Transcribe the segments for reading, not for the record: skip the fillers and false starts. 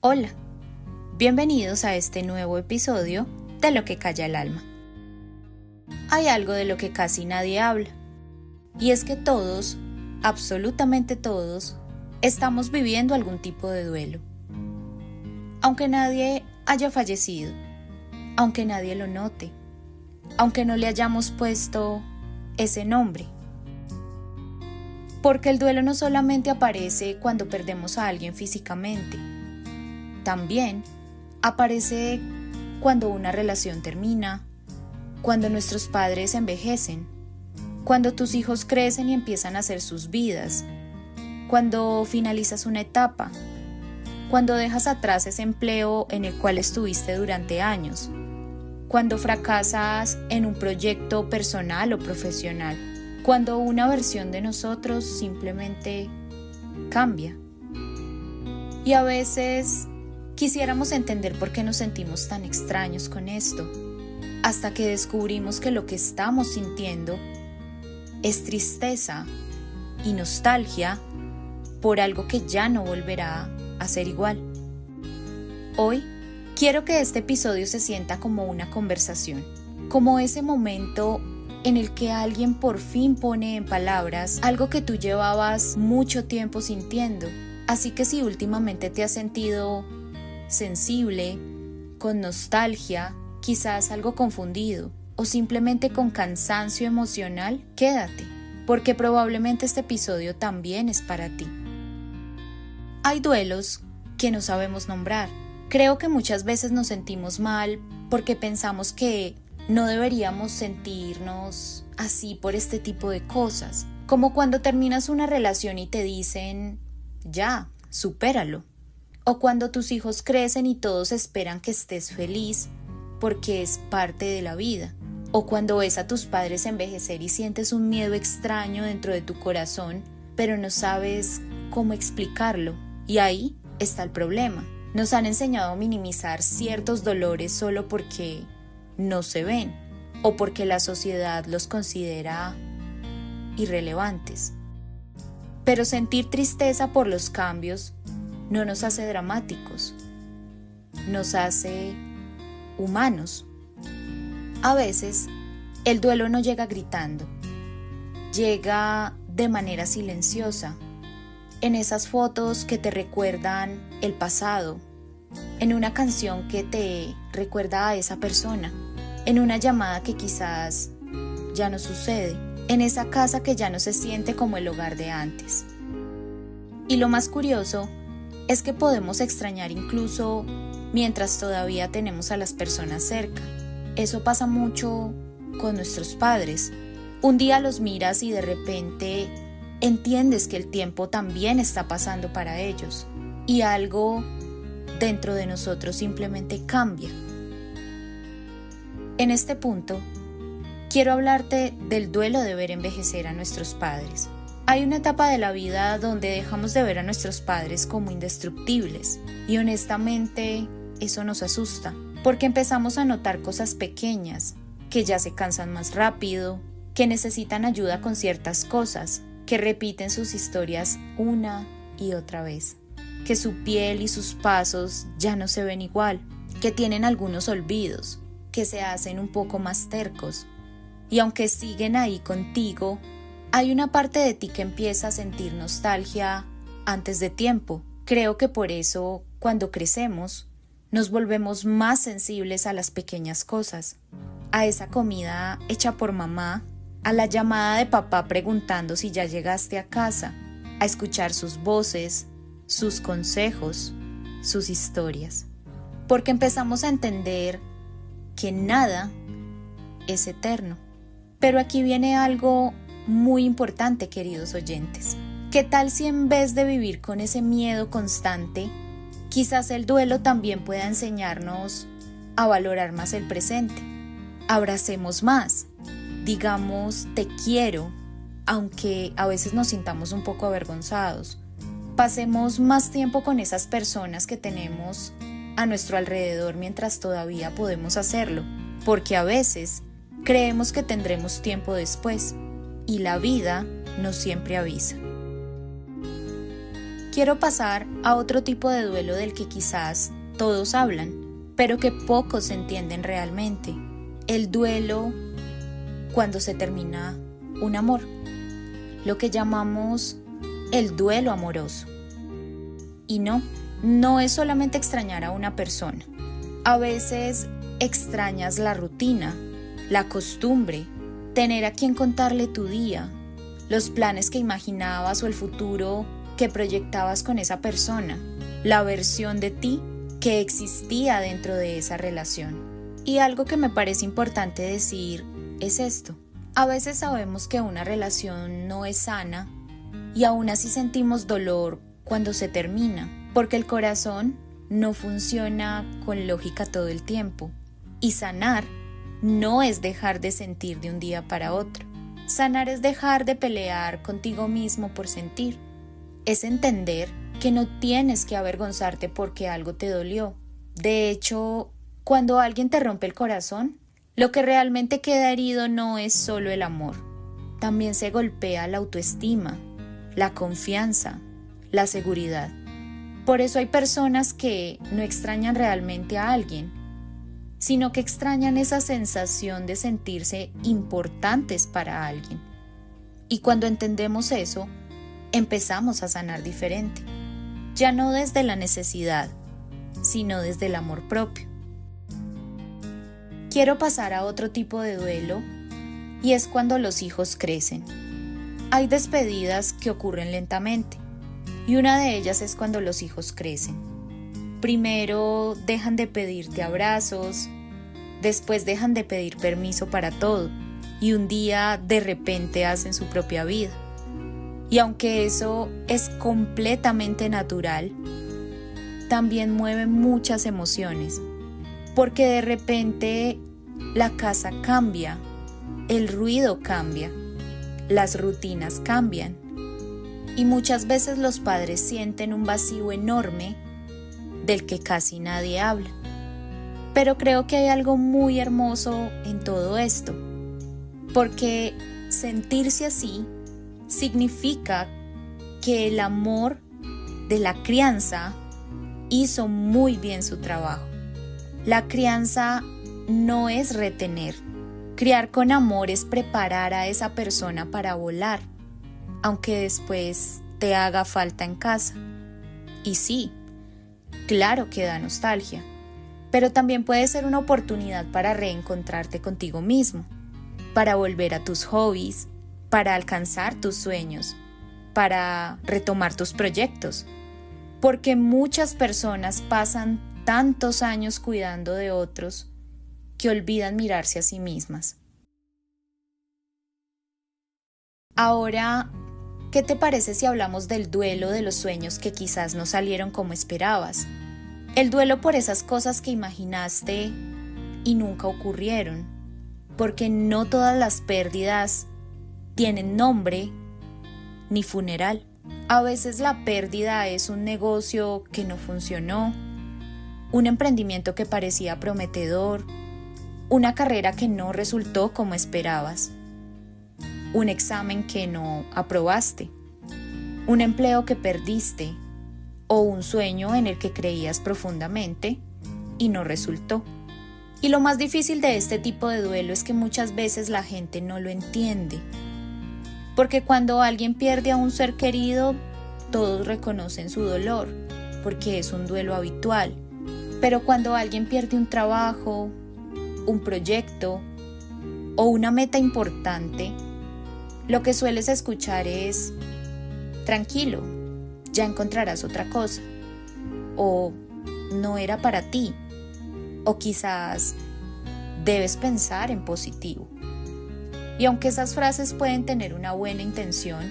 Hola, bienvenidos a este nuevo episodio de Lo que calla el alma. Hay algo de lo que casi nadie habla, y es que todos, absolutamente todos, estamos viviendo algún tipo de duelo. Aunque nadie haya fallecido, aunque nadie lo note, aunque no le hayamos puesto ese nombre. Porque el duelo no solamente aparece cuando perdemos a alguien físicamente, también aparece cuando una relación termina, cuando nuestros padres envejecen, cuando tus hijos crecen y empiezan a hacer sus vidas, cuando finalizas una etapa, cuando dejas atrás ese empleo en el cual estuviste durante años, cuando fracasas en un proyecto personal o profesional, cuando una versión de nosotros simplemente cambia. Y a veces quisiéramos entender por qué nos sentimos tan extraños con esto, hasta que descubrimos que lo que estamos sintiendo es tristeza y nostalgia por algo que ya no volverá a ser igual. Hoy quiero que este episodio se sienta como una conversación, como ese momento en el que alguien por fin pone en palabras algo que tú llevabas mucho tiempo sintiendo. Así que si últimamente te has sentido sensible, con nostalgia, quizás algo confundido o simplemente con cansancio emocional, quédate, porque probablemente este episodio también es para ti. Hay duelos que no sabemos nombrar. Creo que muchas veces nos sentimos mal porque pensamos que no deberíamos sentirnos así por este tipo de cosas, como cuando terminas una relación y te dicen, ya, supéralo. O cuando tus hijos crecen y todos esperan que estés feliz porque es parte de la vida. O cuando ves a tus padres envejecer y sientes un miedo extraño dentro de tu corazón, pero no sabes cómo explicarlo. Y ahí está el problema. Nos han enseñado a minimizar ciertos dolores solo porque no se ven o porque la sociedad los considera irrelevantes. Pero sentir tristeza por los cambios no nos hace dramáticos, nos hace humanos. A veces, el duelo no llega gritando, llega de manera silenciosa, en esas fotos que te recuerdan el pasado, en una canción que te recuerda a esa persona, en una llamada que quizás ya no sucede, en esa casa que ya no se siente como el hogar de antes. Y lo más curioso es que podemos extrañar incluso mientras todavía tenemos a las personas cerca. Eso pasa mucho con nuestros padres. Un día los miras y de repente entiendes que el tiempo también está pasando para ellos y algo dentro de nosotros simplemente cambia. En este punto, quiero hablarte del duelo de ver envejecer a nuestros padres. Hay una etapa de la vida donde dejamos de ver a nuestros padres como indestructibles y honestamente eso nos asusta porque empezamos a notar cosas pequeñas, que ya se cansan más rápido, que necesitan ayuda con ciertas cosas, que repiten sus historias una y otra vez, que su piel y sus pasos ya no se ven igual, que tienen algunos olvidos, que se hacen un poco más tercos y aunque siguen ahí contigo, hay una parte de ti que empieza a sentir nostalgia antes de tiempo. Creo que por eso, cuando crecemos, nos volvemos más sensibles a las pequeñas cosas, a esa comida hecha por mamá, a la llamada de papá preguntando si ya llegaste a casa, a escuchar sus voces, sus consejos, sus historias. Porque empezamos a entender que nada es eterno. Pero aquí viene algo muy importante, queridos oyentes. ¿Qué tal si en vez de vivir con ese miedo constante, quizás el duelo también pueda enseñarnos a valorar más el presente? Abracemos más, digamos te quiero, aunque a veces nos sintamos un poco avergonzados. Pasemos más tiempo con esas personas que tenemos a nuestro alrededor mientras todavía podemos hacerlo, porque a veces creemos que tendremos tiempo después y la vida no siempre avisa. Quiero pasar a otro tipo de duelo del que quizás todos hablan, pero que pocos entienden realmente. El duelo cuando se termina un amor, lo que llamamos el duelo amoroso. Y no es solamente extrañar a una persona. A veces extrañas la rutina, la costumbre, tener a quien contarle tu día, los planes que imaginabas o el futuro que proyectabas con esa persona, la versión de ti que existía dentro de esa relación. Y algo que me parece importante decir es esto. A veces sabemos que una relación no es sana y aún así sentimos dolor cuando se termina, porque el corazón no funciona con lógica todo el tiempo. Y sanar no es dejar de sentir de un día para otro. Sanar es dejar de pelear contigo mismo por sentir. Es entender que no tienes que avergonzarte porque algo te dolió. De hecho, cuando alguien te rompe el corazón, lo que realmente queda herido no es solo el amor. También se golpea la autoestima, la confianza, la seguridad. Por eso hay personas que no extrañan realmente a alguien, sino que extrañan esa sensación de sentirse importantes para alguien. Y cuando entendemos eso, empezamos a sanar diferente, ya no desde la necesidad, sino desde el amor propio. Quiero pasar a otro tipo de duelo, y es cuando los hijos crecen. Hay despedidas que ocurren lentamente, y una de ellas es cuando los hijos crecen. Primero dejan de pedirte abrazos, después dejan de pedir permiso para todo, y un día de repente hacen su propia vida. Y aunque eso es completamente natural, también mueve muchas emociones, porque de repente la casa cambia, el ruido cambia, las rutinas cambian, y muchas veces los padres sienten un vacío enorme del que casi nadie habla. Pero creo que hay algo muy hermoso en todo esto, porque sentirse así significa que el amor de la crianza hizo muy bien su trabajo. La crianza no es retener. Criar con amor es preparar a esa persona para volar, aunque después te haga falta en casa. Y sí, claro que da nostalgia, pero también puede ser una oportunidad para reencontrarte contigo mismo, para volver a tus hobbies, para alcanzar tus sueños, para retomar tus proyectos, porque muchas personas pasan tantos años cuidando de otros que olvidan mirarse a sí mismas. Ahora, ¿qué te parece si hablamos del duelo de los sueños que quizás no salieron como esperabas? El duelo por esas cosas que imaginaste y nunca ocurrieron, porque no todas las pérdidas tienen nombre ni funeral. A veces la pérdida es un negocio que no funcionó, un emprendimiento que parecía prometedor, una carrera que no resultó como esperabas, un examen que no aprobaste, un empleo que perdiste o un sueño en el que creías profundamente y no resultó. Y lo más difícil de este tipo de duelo es que muchas veces la gente no lo entiende. Porque cuando alguien pierde a un ser querido, todos reconocen su dolor, porque es un duelo habitual. Pero cuando alguien pierde un trabajo, un proyecto o una meta importante, lo que sueles escuchar es: tranquilo, ya encontrarás otra cosa, o no era para ti, o quizás debes pensar en positivo. Y aunque esas frases pueden tener una buena intención,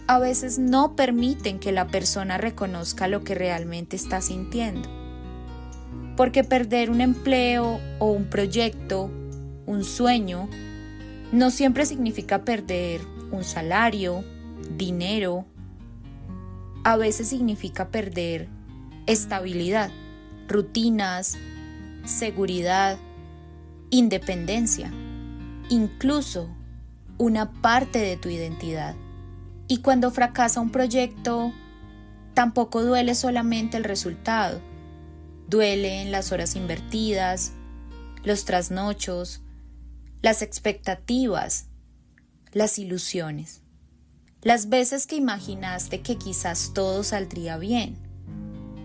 a veces no permiten que la persona reconozca lo que realmente está sintiendo. Porque perder un empleo o un proyecto, un sueño, no siempre significa perder un salario, dinero. A veces significa perder estabilidad, rutinas, seguridad, independencia, incluso una parte de tu identidad. Y cuando fracasa un proyecto, tampoco duele solamente el resultado. Duelen las horas invertidas, los trasnochos, las expectativas, las ilusiones. Las veces que imaginaste que quizás todo saldría bien.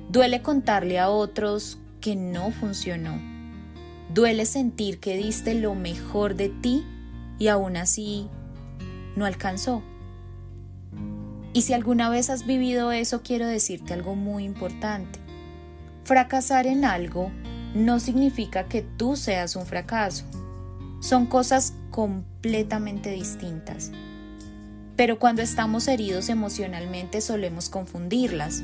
Duele contarle a otros que no funcionó. Duele sentir que diste lo mejor de ti y aún así no alcanzó. Y si alguna vez has vivido eso, quiero decirte algo muy importante. Fracasar en algo no significa que tú seas un fracaso. Son cosas completamente distintas. Pero cuando estamos heridos emocionalmente solemos confundirlas.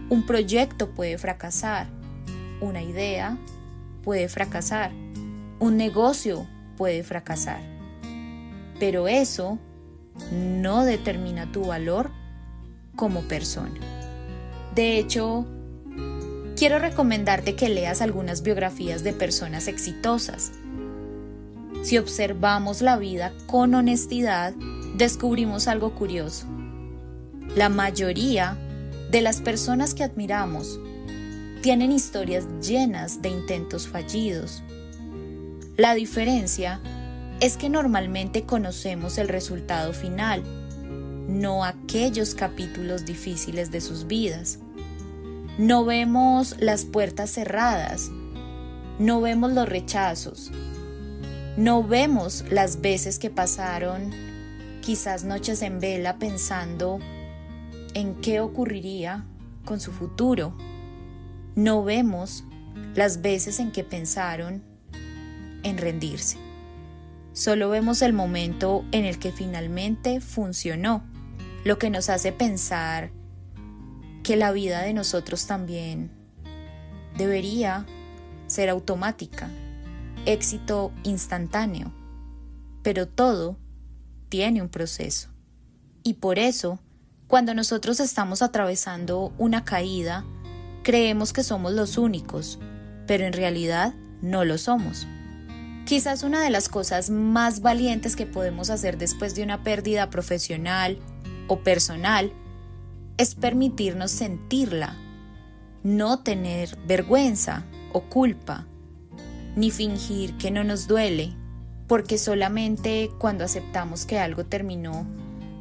Un proyecto puede fracasar, una idea puede fracasar, un negocio puede fracasar. Pero eso no determina tu valor como persona. De hecho, quiero recomendarte que leas algunas biografías de personas exitosas. Si observamos la vida con honestidad, descubrimos algo curioso. La mayoría de las personas que admiramos tienen historias llenas de intentos fallidos. La diferencia es que normalmente conocemos el resultado final, no aquellos capítulos difíciles de sus vidas. No vemos las puertas cerradas, no vemos los rechazos, no vemos las veces que pasaron quizás noches en vela pensando en qué ocurriría con su futuro. No vemos las veces en que pensaron en rendirse. Solo vemos el momento en el que finalmente funcionó, lo que nos hace pensar que la vida de nosotros también debería ser automática, éxito instantáneo. Pero todo tiene un proceso. Y por eso, cuando nosotros estamos atravesando una caída, creemos que somos los únicos, pero en realidad no lo somos. Quizás una de las cosas más valientes que podemos hacer después de una pérdida profesional o personal es permitirnos sentirla, no tener vergüenza o culpa, ni fingir que no nos duele, porque solamente cuando aceptamos que algo terminó,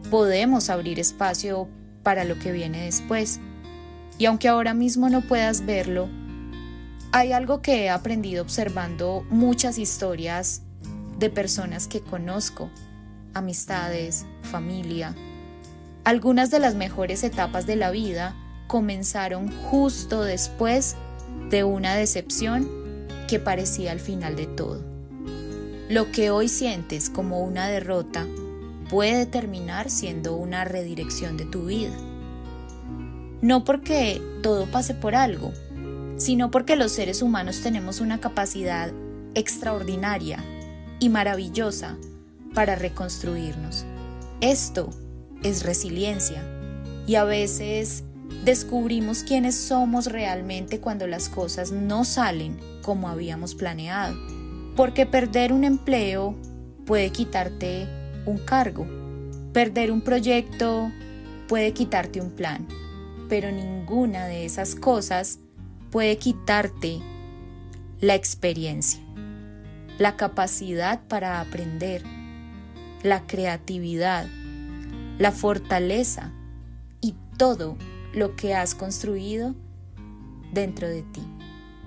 podemos abrir espacio para lo que viene después. Y aunque ahora mismo no puedas verlo, hay algo que he aprendido observando muchas historias de personas que conozco, amistades, familia. Algunas de las mejores etapas de la vida comenzaron justo después de una decepción que parecía el final de todo. Lo que hoy sientes como una derrota puede terminar siendo una redirección de tu vida. No porque todo pase por algo, sino porque los seres humanos tenemos una capacidad extraordinaria y maravillosa para reconstruirnos. Esto es resiliencia, y a veces descubrimos quiénes somos realmente cuando las cosas no salen como habíamos planeado. Porque perder un empleo puede quitarte un cargo, perder un proyecto puede quitarte un plan, pero ninguna de esas cosas puede quitarte la experiencia, la capacidad para aprender, la creatividad, la fortaleza y todo lo que has construido dentro de ti.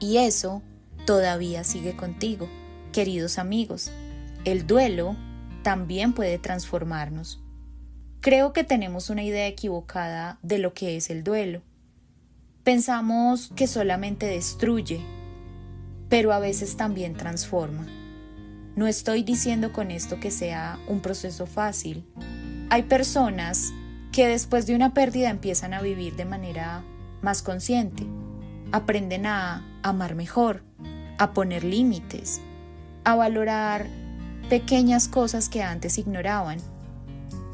Y eso todavía sigue contigo, queridos amigos. El duelo también puede transformarnos. Creo que tenemos una idea equivocada de lo que es el duelo. Pensamos que solamente destruye, pero a veces también transforma. No estoy diciendo con esto que sea un proceso fácil. Hay personas que después de una pérdida empiezan a vivir de manera más consciente, aprenden a amar mejor, a poner límites, a valorar pequeñas cosas que antes ignoraban.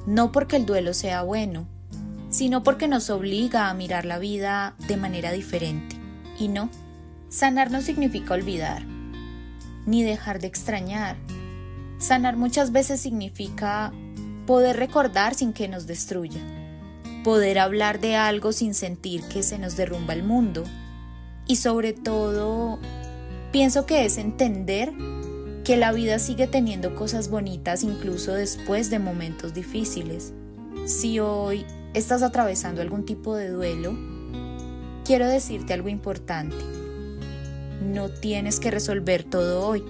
No porque el duelo sea bueno, sino porque nos obliga a mirar la vida de manera diferente. Y no, sanar no significa olvidar, ni dejar de extrañar. Sanar muchas veces significa poder recordar sin que nos destruya. poder hablar de algo sin sentir que se nos derrumba el mundo. Y sobre todo, pienso que es entender que la vida sigue teniendo cosas bonitas incluso después de momentos difíciles. Si hoy estás atravesando algún tipo de duelo, quiero decirte algo importante. No tienes que resolver todo hoy.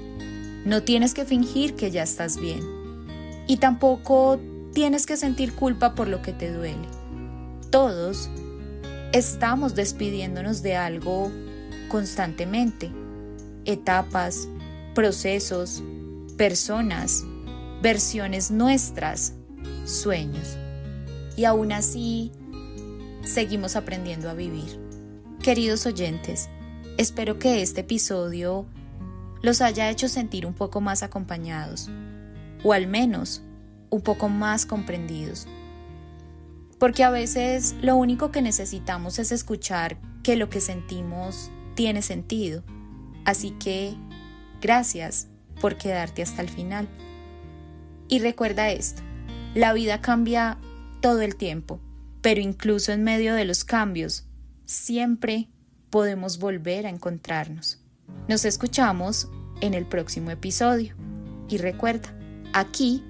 No tienes que fingir que ya estás bien. Y tampoco tienes que sentir culpa por lo que te duele. Todos estamos despidiéndonos de algo constantemente. Etapas, procesos, personas, versiones nuestras, sueños. Y aún así, seguimos aprendiendo a vivir. Queridos oyentes, espero que este episodio los haya hecho sentir un poco más acompañados, o al menos un poco más comprendidos. Porque a veces lo único que necesitamos es escuchar que lo que sentimos tiene sentido. Así que, gracias por quedarte hasta el final. Y recuerda esto, la vida cambia todo el tiempo, pero incluso en medio de los cambios, siempre podemos volver a encontrarnos. Nos escuchamos en el próximo episodio. Y recuerda, aquí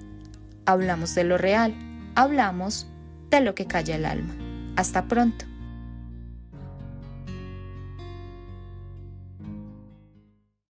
hablamos de lo real, hablamos de lo que calla el alma. Hasta pronto.